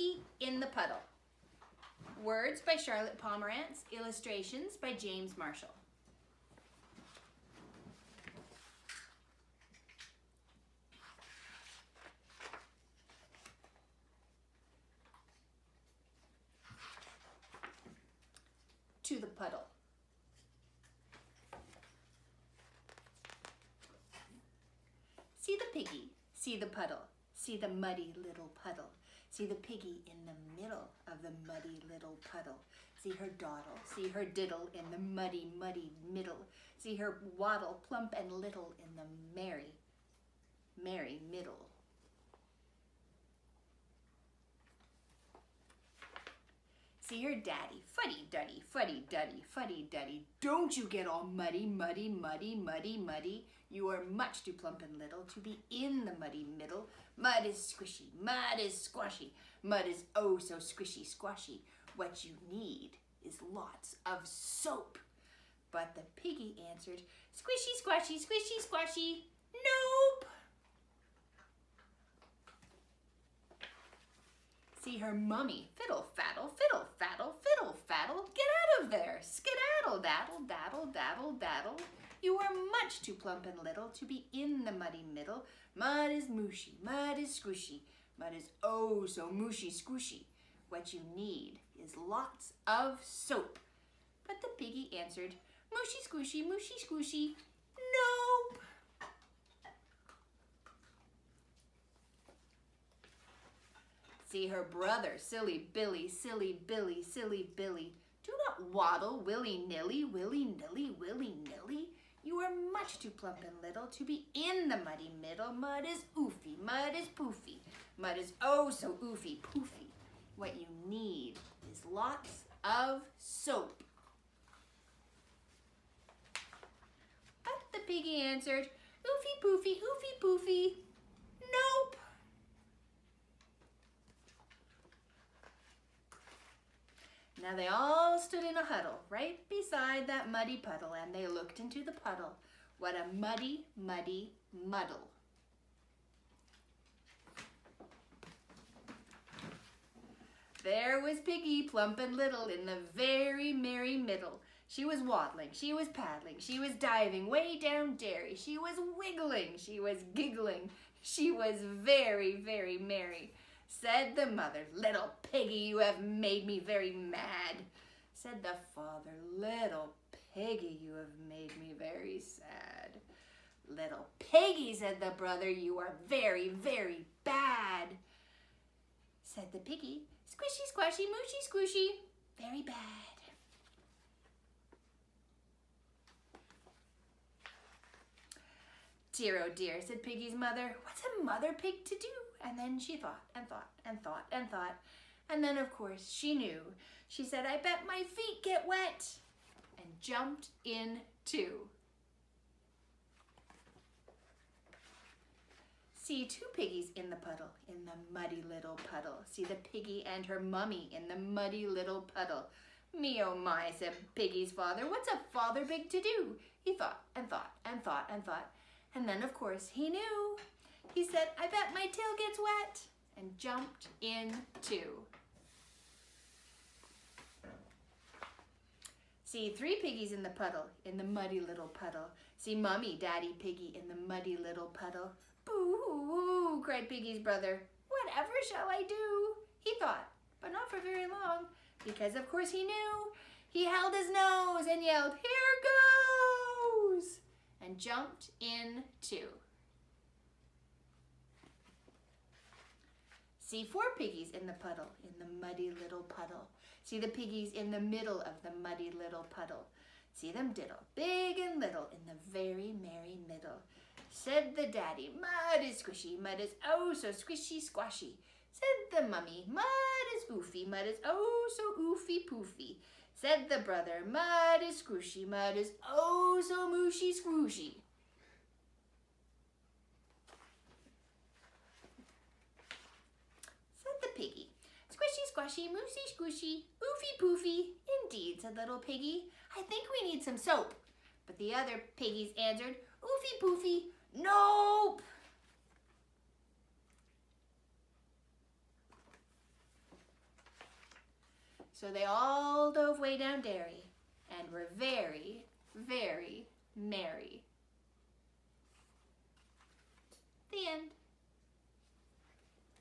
Piggy in the Puddle. Words by Charlotte Pomerantz, illustrations by James Marshall. To the puddle. See the piggy, see the puddle, see the muddy little puddle. See the piggy in the middle of the muddy little puddle. See her dawdle, see her diddle in the muddy, muddy middle. See her waddle plump and little in the merry, merry middle. See her daddy, fuddy-duddy, fuddy-duddy, fuddy-duddy. Don't you get all muddy, muddy, muddy, muddy, muddy. You are much too plump and little to be in the muddy middle. Mud is squishy, mud is squashy. Mud is oh so squishy, squashy. What you need is lots of soap. But the piggy answered, squishy, squashy, squishy, squashy. Nope. See her mummy, fiddle, faddle, fiddle, faddle, fiddle, faddle. Get out of there, skedaddle, daddle, daddle, daddle, daddle. You are much too plump and little to be in the muddy middle. Mud is mushy, mud is squishy. Mud is oh so mushy, squishy. What you need is lots of soap. But the piggy answered, mushy, squishy, mushy, squishy. Nope. See her brother, silly Billy, silly Billy, silly Billy. Do not waddle willy-nilly, willy-nilly, willy-nilly. You are much too plump and little to be in the muddy middle. Mud is oofy, mud is poofy. Mud is oh so oofy, poofy. What you need is lots of soap. But the piggy answered, oofy, poofy, oofy, poofy. Nope. Now they all stood in a huddle right beside that muddy puddle, and they looked into the puddle. What a muddy, muddy muddle. There was Piggy, plump and little, in the very merry middle. She was waddling, she was paddling, she was diving way down dairy. She was wiggling, she was giggling. She was very, very merry. Said the mother, little piggy, you have made me very mad. Said the father, little piggy, you have made me very sad. Little piggy, said the brother, you are very, very bad. Said the piggy, squishy, squashy, mushy, squishy, very bad. Dear, oh dear, said Piggy's mother, what's a mother pig to do? And then she thought and thought and thought and thought. And then, of course, she knew. She said, I bet my feet get wet. And jumped in too. See two piggies in the puddle, in the muddy little puddle. See the piggy and her mummy in the muddy little puddle. Me oh my, said Piggy's father, what's a father pig to do? He thought and thought and thought and thought. And then, of course, he knew. He said, I bet my tail gets wet, and jumped in too. See three piggies in the puddle, in the muddy little puddle. See Mummy, Daddy Piggy in the muddy little puddle. Boo-hoo, cried Piggy's brother. Whatever shall I do? He thought, but not for very long, because of course he knew. He held his nose and yelled, here goes, and jumped in too. See four piggies in the puddle, in the muddy little puddle. See the piggies in the middle of the muddy little puddle. See them diddle, big and little, in the very merry middle. Said the daddy, mud is squishy, mud is oh so squishy, squashy. Said the mummy, mud is oofy, mud is oh so oofy, poofy. Said the brother, mud is squishy, mud is oh so mooshy, squooshy. Piggy. Squishy, squashy, moosey, squishy, oofy, poofy. Indeed, said little piggy. I think we need some soap. But the other piggies answered, oofy, poofy, nope. So they all dove way down dairy and were very